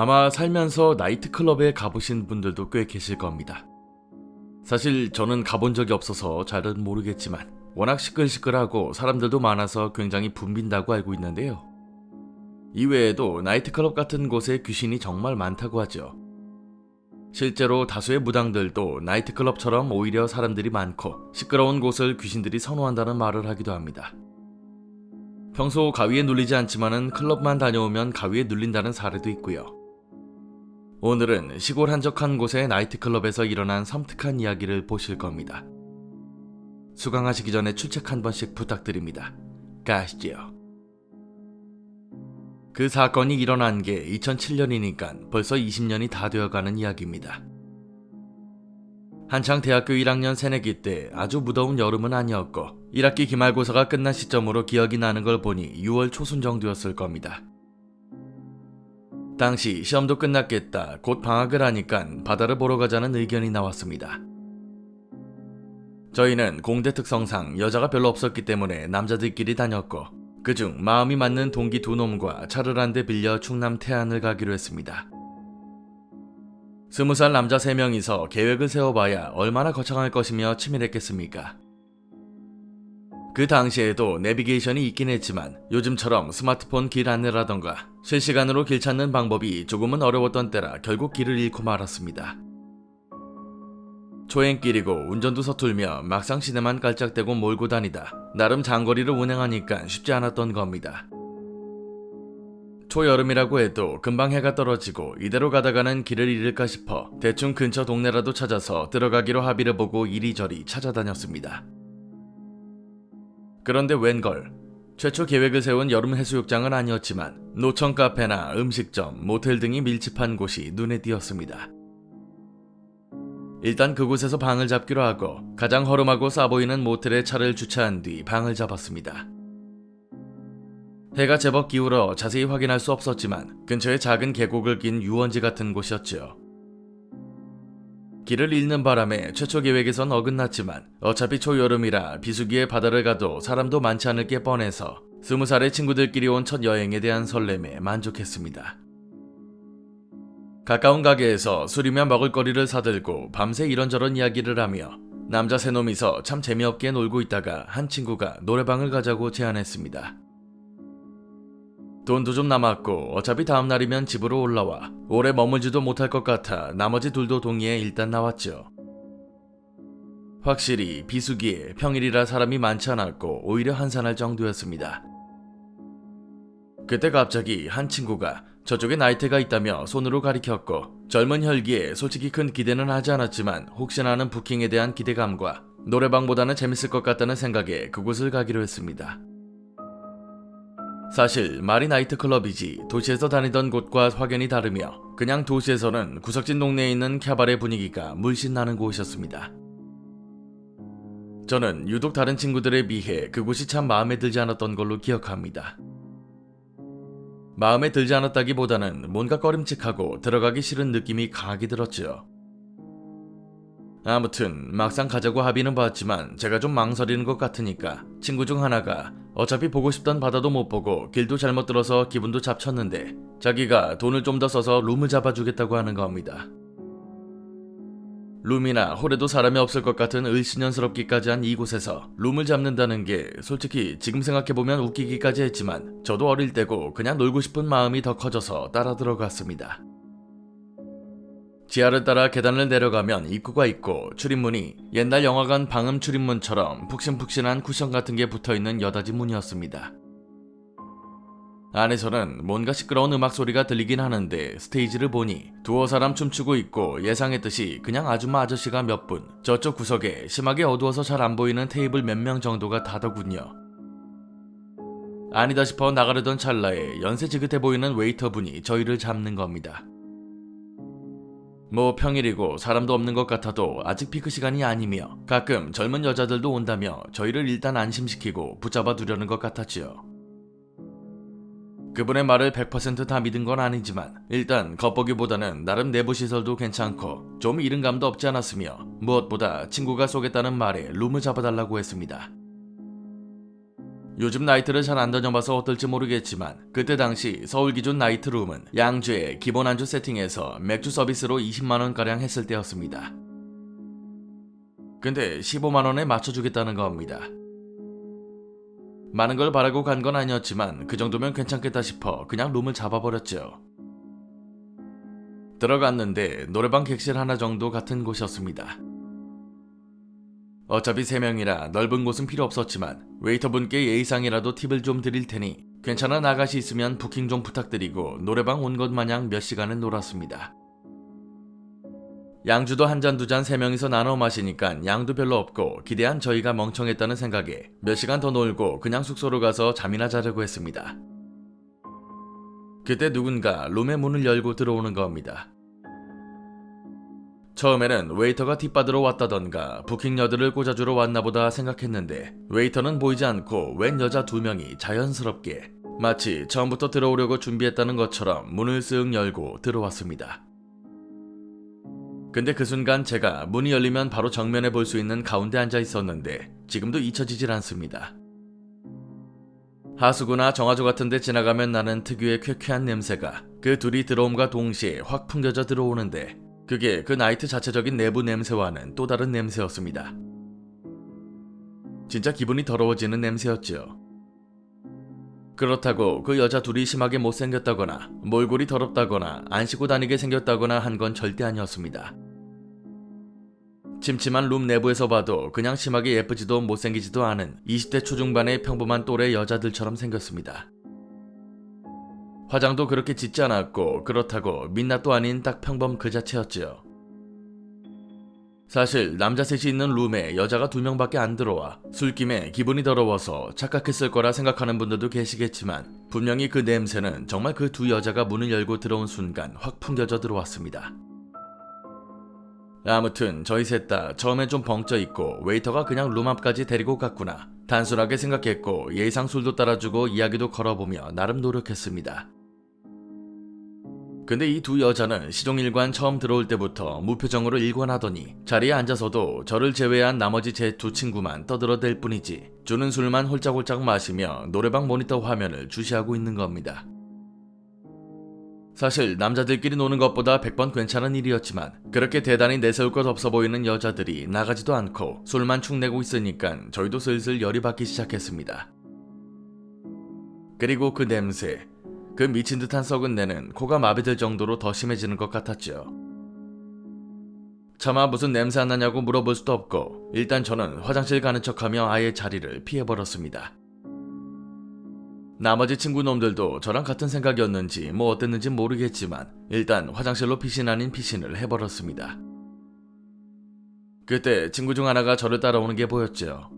아마 살면서 나이트클럽에 가보신 분들도 꽤 계실 겁니다. 사실 저는 가본 적이 없어서 잘은 모르겠지만 워낙 시끌시끌하고 사람들도 많아서 굉장히 붐빈다고 알고 있는데요. 이외에도 나이트클럽 같은 곳에 귀신이 정말 많다고 하죠. 실제로 다수의 무당들도 나이트클럽처럼 오히려 사람들이 많고 시끄러운 곳을 귀신들이 선호한다는 말을 하기도 합니다. 평소 가위에 눌리지 않지만은 클럽만 다녀오면 가위에 눌린다는 사례도 있고요. 오늘은 시골 한적한 곳의 나이트클럽에서 일어난 섬뜩한 이야기를 보실 겁니다. 수강하시기 전에 출첵 한 번씩 부탁드립니다. 가시죠. 그 사건이 일어난 게 2007년이니까 벌써 20년이 다 되어가는 이야기입니다. 한창 대학교 1학년 새내기 때 아주 무더운 여름은 아니었고 1학기 기말고사가 끝난 시점으로 기억이 나는 걸 보니 6월 초순 정도였을 겁니다. 당시 시험도 끝났겠다, 곧 방학을 하니까 바다를 보러 가자는 의견이 나왔습니다. 저희는 공대 특성상 여자가 별로 없었기 때문에 남자들끼리 다녔고 그중 마음이 맞는 동기 두 놈과 차를 한 대 빌려 충남 태안을 가기로 했습니다. 20살 남자 3명이서 계획을 세워봐야 얼마나 거창할 것이며 치밀했겠습니까? 그 당시에도 내비게이션이 있긴 했지만 요즘처럼 스마트폰 길 안내라던가 실시간으로 길 찾는 방법이 조금은 어려웠던 때라 결국 길을 잃고 말았습니다. 초행길이고 운전도 서툴며 막상 시내만 깔짝대고 몰고 다니다 나름 장거리를 운행하니까 쉽지 않았던 겁니다. 초여름이라고 해도 금방 해가 떨어지고 이대로 가다가는 길을 잃을까 싶어 대충 근처 동네라도 찾아서 들어가기로 합의를 보고 이리저리 찾아다녔습니다. 그런데 웬걸, 최초 계획을 세운 여름 해수욕장은 아니었지만 노천 카페나 음식점, 모텔 등이 밀집한 곳이 눈에 띄었습니다. 일단 그곳에서 방을 잡기로 하고 가장 허름하고 싸보이는 모텔에 차를 주차한 뒤 방을 잡았습니다. 해가 제법 기울어 자세히 확인할 수 없었지만 근처에 작은 계곡을 낀 유원지 같은 곳이었죠. 길을 잃는 바람에 최초 계획에선 어긋났지만 어차피 초여름이라 비수기에 바다를 가도 사람도 많지 않을 게 뻔해서 20살의 친구들끼리 온 첫 여행에 대한 설렘에 만족했습니다. 가까운 가게에서 술이며 먹을거리를 사들고 밤새 이런저런 이야기를 하며 남자 3놈이서 참 재미없게 놀고 있다가 한 친구가 노래방을 가자고 제안했습니다. 돈도 좀 남았고 어차피 다음날이면 집으로 올라와 오래 머물지도 못할 것 같아 나머지 둘도 동의해 일단 나왔죠. 확실히 비수기에 평일이라 사람이 많지 않았고 오히려 한산할 정도였습니다. 그때 갑자기 한 친구가 저쪽에 나이트가 있다며 손으로 가리켰고 젊은 혈기에 솔직히 큰 기대는 하지 않았지만 혹시나 하는 부킹에 대한 기대감과 노래방보다는 재밌을 것 같다는 생각에 그곳을 가기로 했습니다. 사실 말이 나이트클럽이지 도시에서 다니던 곳과 확연히 다르며 그냥 도시에서는 구석진 동네에 있는 캬바레 분위기가 물씬 나는 곳이었습니다. 저는 유독 다른 친구들에 비해 그곳이 참 마음에 들지 않았던 걸로 기억합니다. 마음에 들지 않았다기보다는 뭔가 꺼림칙하고 들어가기 싫은 느낌이 강하게 들었죠. 아무튼 막상 가자고 합의는 봤지만 제가 좀 망설이는 것 같으니까 친구 중 하나가 어차피 보고 싶던 바다도 못 보고 길도 잘못 들어서 기분도 잡쳤는데 자기가 돈을 좀 더 써서 룸을 잡아주겠다고 하는 겁니다. 룸이나 홀에도 사람이 없을 것 같은 을씨년스럽기까지 한 이곳에서 룸을 잡는다는 게 솔직히 지금 생각해보면 웃기기까지 했지만 저도 어릴 때고 그냥 놀고 싶은 마음이 더 커져서 따라 들어갔습니다. 지하를 따라 계단을 내려가면 입구가 있고 출입문이 옛날 영화관 방음 출입문처럼 푹신푹신한 쿠션 같은 게 붙어있는 여닫이 문이었습니다. 안에서는 뭔가 시끄러운 음악 소리가 들리긴 하는데 스테이지를 보니 두어 사람 춤추고 있고 예상했듯이 그냥 아줌마 아저씨가 몇 분, 저쪽 구석에 심하게 어두워서 잘 안 보이는 테이블 몇 명 정도가 다더군요. 아니다 싶어 나가려던 찰나에 연세 지긋해 보이는 웨이터분이 저희를 잡는 겁니다. 뭐 평일이고 사람도 없는 것 같아도 아직 피크 시간이 아니며 가끔 젊은 여자들도 온다며 저희를 일단 안심시키고 붙잡아 두려는 것 같았지요. 그분의 말을 100% 다 믿은 건 아니지만 일단 겉보기보다는 나름 내부 시설도 괜찮고 좀 이른 감도 없지 않았으며 무엇보다 친구가 쏘겠다는 말에 룸을 잡아달라고 했습니다. 요즘 나이트를 잘 안 다녀봐서 어떨지 모르겠지만 그때 당시 서울 기준 나이트룸은 양주에 기본 안주 세팅해서 맥주 서비스로 20만원가량 했을 때였습니다. 근데 15만원에 맞춰주겠다는 겁니다. 많은 걸 바라고 간 건 아니었지만 그 정도면 괜찮겠다 싶어 그냥 룸을 잡아버렸죠. 들어갔는데 노래방 객실 하나 정도 같은 곳이었습니다. 어차피 3명이라 넓은 곳은 필요 없었지만 웨이터분께 예의상이라도 팁을 좀 드릴 테니 괜찮은 아가씨 있으면 부킹 좀 부탁드리고 노래방 온 것 마냥 몇 시간을 놀았습니다. 양주도 한 잔 두 잔 3명이서 나눠 마시니까 양도 별로 없고 기대한 저희가 멍청했다는 생각에 몇 시간 더 놀고 그냥 숙소로 가서 잠이나 자려고 했습니다. 그때 누군가 룸의 문을 열고 들어오는 겁니다. 처음에는 웨이터가 팁 받으러 왔다던가 부킹 여들을 꽂아주러 왔나보다 생각했는데 웨이터는 보이지 않고 웬 여자 2명이 자연스럽게 마치 처음부터 들어오려고 준비했다는 것처럼 문을 쓱 열고 들어왔습니다. 근데 그 순간 제가 문이 열리면 바로 정면에 볼 수 있는 가운데 앉아 있었는데 지금도 잊혀지질 않습니다. 하수구나 정화조 같은데 지나가면 나는 특유의 쾌쾌한 냄새가 그 둘이 들어옴과 동시에 확 풍겨져 들어오는데 그게 그 나이트 자체적인 내부 냄새와는 또 다른 냄새였습니다. 진짜 기분이 더러워지는 냄새였죠. 그렇다고 그 여자 둘이 심하게 못생겼다거나 몰골이 더럽다거나 안 씻고 다니게 생겼다거나 한 건 절대 아니었습니다. 침침한 룸 내부에서 봐도 그냥 심하게 예쁘지도 못생기지도 않은 20대 초중반의 평범한 또래 여자들처럼 생겼습니다. 화장도 그렇게 짙지 않았고 그렇다고 민낯도 아닌 딱 평범 그 자체였지요. 사실 남자 셋이 있는 룸에 여자가 2명밖에 안 들어와 술김에 기분이 더러워서 착각했을 거라 생각하는 분들도 계시겠지만 분명히 그 냄새는 정말 그 두 여자가 문을 열고 들어온 순간 확 풍겨져 들어왔습니다. 아무튼 저희 셋 다 처음엔 좀 벙쪄 있고 웨이터가 그냥 룸 앞까지 데리고 갔구나 단순하게 생각했고 예의상 술도 따라주고 이야기도 걸어보며 나름 노력했습니다. 근데 이 두 여자는 시종일관 처음 들어올 때부터 무표정으로 일관하더니 자리에 앉아서도 저를 제외한 나머지 제 2 친구만 떠들어댈 뿐이지 주는 술만 홀짝홀짝 마시며 노래방 모니터 화면을 주시하고 있는 겁니다. 사실 남자들끼리 노는 것보다 100번 괜찮은 일이었지만 그렇게 대단히 내세울 것 없어 보이는 여자들이 나가지도 않고 술만 축내고 있으니까 저희도 슬슬 열이 받기 시작했습니다. 그리고 그 냄새, 그 미친 듯한 썩은 내는 코가 마비될 정도로 더 심해지는 것 같았죠. 차마 무슨 냄새 안 나냐고 물어볼 수도 없고 일단 저는 화장실 가는 척하며 아예 자리를 피해버렸습니다. 나머지 친구놈들도 저랑 같은 생각이었는지 뭐 어땠는지 모르겠지만 일단 화장실로 피신 아닌 피신을 해버렸습니다. 그때 친구 중 하나가 저를 따라오는 게 보였죠.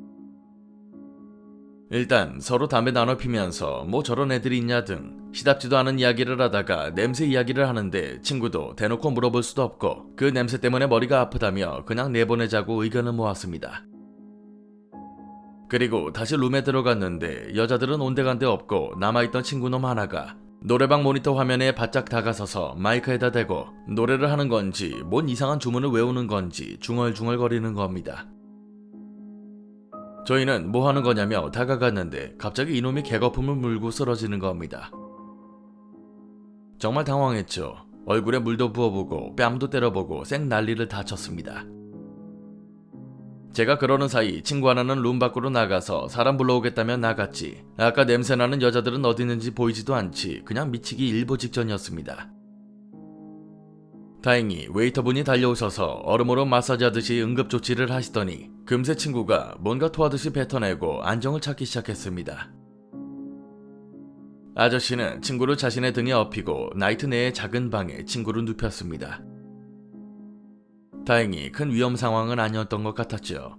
일단 서로 담배 나눠 피면서 뭐 저런 애들이 있냐 등 시답지도 않은 이야기를 하다가 냄새 이야기를 하는데 친구도 대놓고 물어볼 수도 없고 그 냄새 때문에 머리가 아프다며 그냥 내보내자고 의견을 모았습니다. 그리고 다시 룸에 들어갔는데 여자들은 온데간데 없고 남아있던 친구놈 하나가 노래방 모니터 화면에 바짝 다가서서 마이크에다 대고 노래를 하는 건지 뭔 이상한 주문을 외우는 건지 중얼중얼거리는 겁니다. 저희는 뭐 하는 거냐며 다가갔는데 갑자기 이놈이 개거품을 물고 쓰러지는 겁니다. 정말 당황했죠. 얼굴에 물도 부어보고 뺨도 때려보고 쌩 난리를 다 쳤습니다. 제가 그러는 사이 친구 하나는 룸 밖으로 나가서 사람 불러오겠다며 나갔지 아까 냄새나는 여자들은 어디 있는지 보이지도 않지 그냥 미치기 일보 직전이었습니다. 다행히 웨이터분이 달려오셔서 얼음으로 마사지하듯이 응급조치를 하시더니 금세 친구가 뭔가 토하듯이 뱉어내고 안정을 찾기 시작했습니다. 아저씨는 친구를 자신의 등에 업히고 나이트 내의 작은 방에 친구를 눕혔습니다. 다행히 큰 위험 상황은 아니었던 것 같았죠.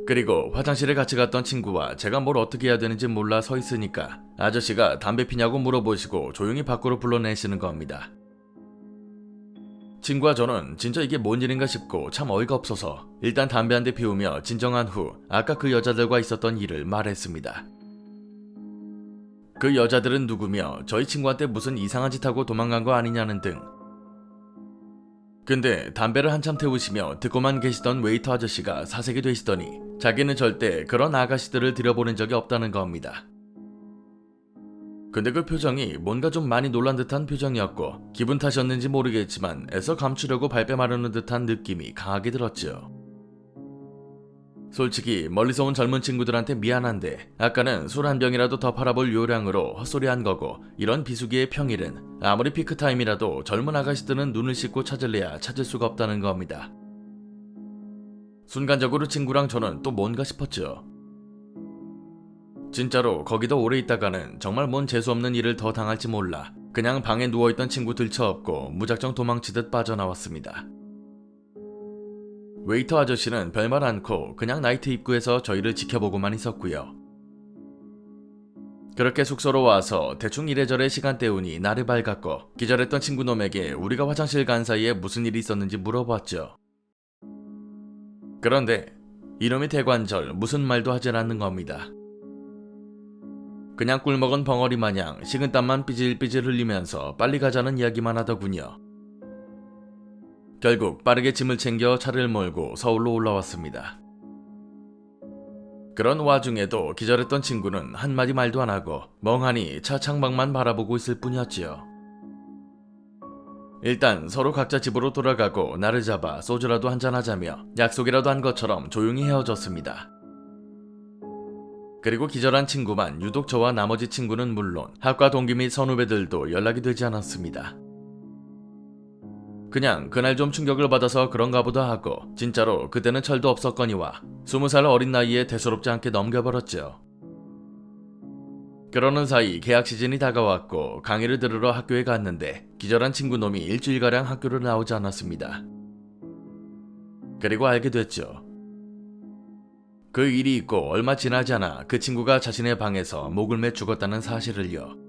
그리고 화장실에 같이 갔던 친구와 제가 뭘 어떻게 해야 되는지 몰라 서 있으니까 아저씨가 담배 피냐고 물어보시고 조용히 밖으로 불러내시는 겁니다. 친구와 저는 진짜 이게 뭔 일인가 싶고 참 어이가 없어서 일단 담배 한 대 피우며 진정한 후 아까 그 여자들과 있었던 일을 말했습니다. 그 여자들은 누구며 저희 친구한테 무슨 이상한 짓 하고 도망간 거 아니냐는 등 근데 담배를 한참 태우시며 듣고만 계시던 웨이터 아저씨가 사색이 되시더니 자기는 절대 그런 아가씨들을 들여보낸 적이 없다는 겁니다. 근데 그 표정이 뭔가 좀 많이 놀란 듯한 표정이었고 기분 탓이었는지 모르겠지만 애써 감추려고 발뺌 하려는 듯한 느낌이 강하게 들었죠. 솔직히 멀리서 온 젊은 친구들한테 미안한데 아까는 술 한 병이라도 더 팔아볼 요량으로 헛소리한 거고 이런 비수기의 평일은 아무리 피크타임이라도 젊은 아가씨들은 눈을 씻고 찾을래야 찾을 수가 없다는 겁니다. 순간적으로 친구랑 저는 또 뭔가 싶었죠. 진짜로 거기더 오래 있다가는 정말 뭔 재수없는 일을 더 당할지 몰라 그냥 방에 누워있던 친구 들쳐업고 무작정 도망치듯 빠져나왔습니다. 웨이터 아저씨는 별말 않고 그냥 나이트 입구에서 저희를 지켜보고만 있었고요. 그렇게 숙소로 와서 대충 이래저래 시간 때우니 날이 밝았고 기절했던 친구놈에게 우리가 화장실 간 사이에 무슨 일이 있었는지 물어봤죠. 그런데 이놈이 대관절 무슨 말도 하질 않는 겁니다. 그냥 꿀먹은 벙어리 마냥 식은땀만 삐질삐질 흘리면서 빨리 가자는 이야기만 하더군요. 결국 빠르게 짐을 챙겨 차를 몰고 서울로 올라왔습니다. 그런 와중에도 기절했던 친구는 한마디 말도 안 하고 멍하니 차 창밖만 바라보고 있을 뿐이었지요. 일단 서로 각자 집으로 돌아가고 날을 잡아 소주라도 한잔하자며 약속이라도 한 것처럼 조용히 헤어졌습니다. 그리고 기절한 친구만 유독 저와 나머지 친구는 물론 학과 동기 및 선후배들도 연락이 되지 않았습니다. 그냥 그날 좀 충격을 받아서 그런가 보다 하고 진짜로 그때는 철도 없었거니와 20살 어린 나이에 대수롭지 않게 넘겨버렸죠. 그러는 사이 개학 시즌이 다가왔고 강의를 들으러 학교에 갔는데 기절한 친구놈이 일주일가량 학교를 나오지 않았습니다. 그리고 알게 됐죠. 그 일이 있고 얼마 지나지 않아 그 친구가 자신의 방에서 목을 매 죽었다는 사실을요.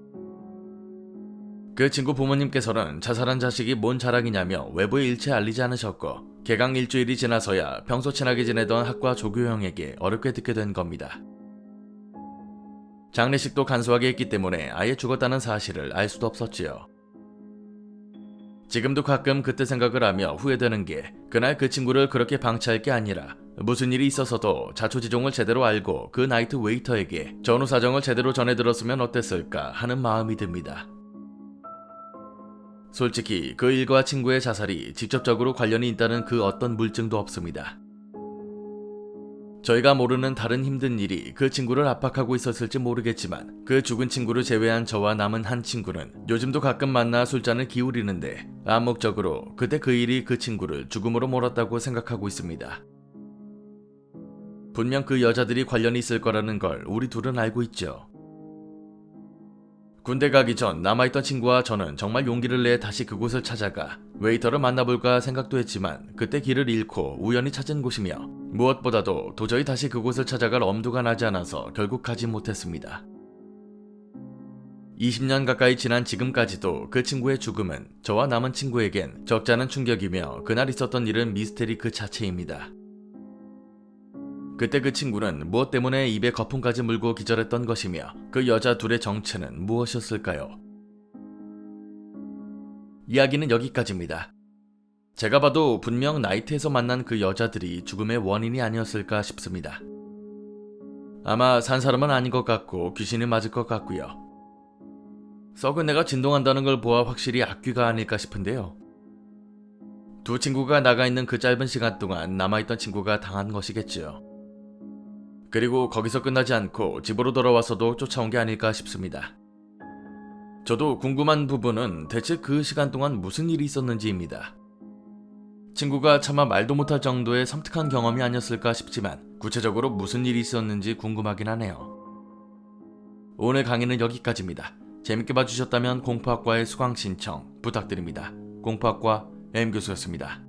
그 친구 부모님께서는 자살한 자식이 뭔 자랑이냐며 외부에 일체 알리지 않으셨고 개강 일주일이 지나서야 평소 친하게 지내던 학과 조교형에게 어렵게 듣게 된 겁니다. 장례식도 간소하게 했기 때문에 아예 죽었다는 사실을 알 수도 없었지요. 지금도 가끔 그때 생각을 하며 후회되는 게 그날 그 친구를 그렇게 방치할 게 아니라 무슨 일이 있어서도 자초지종을 제대로 알고 그 나이트 웨이터에게 전후 사정을 제대로 전해들었으면 어땠을까 하는 마음이 듭니다. 솔직히 그 일과 친구의 자살이 직접적으로 관련이 있다는 그 어떤 물증도 없습니다. 저희가 모르는 다른 힘든 일이 그 친구를 압박하고 있었을지 모르겠지만 그 죽은 친구를 제외한 저와 남은 한 친구는 요즘도 가끔 만나 술잔을 기울이는데 암묵적으로 그때 그 일이 그 친구를 죽음으로 몰았다고 생각하고 있습니다. 분명 그 여자들이 관련이 있을 거라는 걸 우리 둘은 알고 있죠. 군대 가기 전 남아있던 친구와 저는 정말 용기를 내 다시 그곳을 찾아가 웨이터를 만나볼까 생각도 했지만 그때 길을 잃고 우연히 찾은 곳이며 무엇보다도 도저히 다시 그곳을 찾아갈 엄두가 나지 않아서 결국 가지 못했습니다. 20년 가까이 지난 지금까지도 그 친구의 죽음은 저와 남은 친구에겐 적지 않은 충격이며 그날 있었던 일은 미스테리 그 자체입니다. 그때 그 친구는 무엇 때문에 입에 거품까지 물고 기절했던 것이며 그 여자 둘의 정체는 무엇이었을까요? 이야기는 여기까지입니다. 제가 봐도 분명 나이트에서 만난 그 여자들이 죽음의 원인이 아니었을까 싶습니다. 아마 산 사람은 아닌 것 같고 귀신이 맞을 것 같고요. 썩은 애가 진동한다는 걸 보아 확실히 악귀가 아닐까 싶은데요. 두 친구가 나가 있는 그 짧은 시간 동안 남아있던 친구가 당한 것이겠지요. 그리고 거기서 끝나지 않고 집으로 돌아와서도 쫓아온 게 아닐까 싶습니다. 저도 궁금한 부분은 대체 그 시간 동안 무슨 일이 있었는지입니다. 친구가 차마 말도 못할 정도의 섬뜩한 경험이 아니었을까 싶지만 구체적으로 무슨 일이 있었는지 궁금하긴 하네요. 오늘 강의는 여기까지입니다. 재밌게 봐주셨다면 공포학과의 수강 신청 부탁드립니다. 공포학과 M교수였습니다.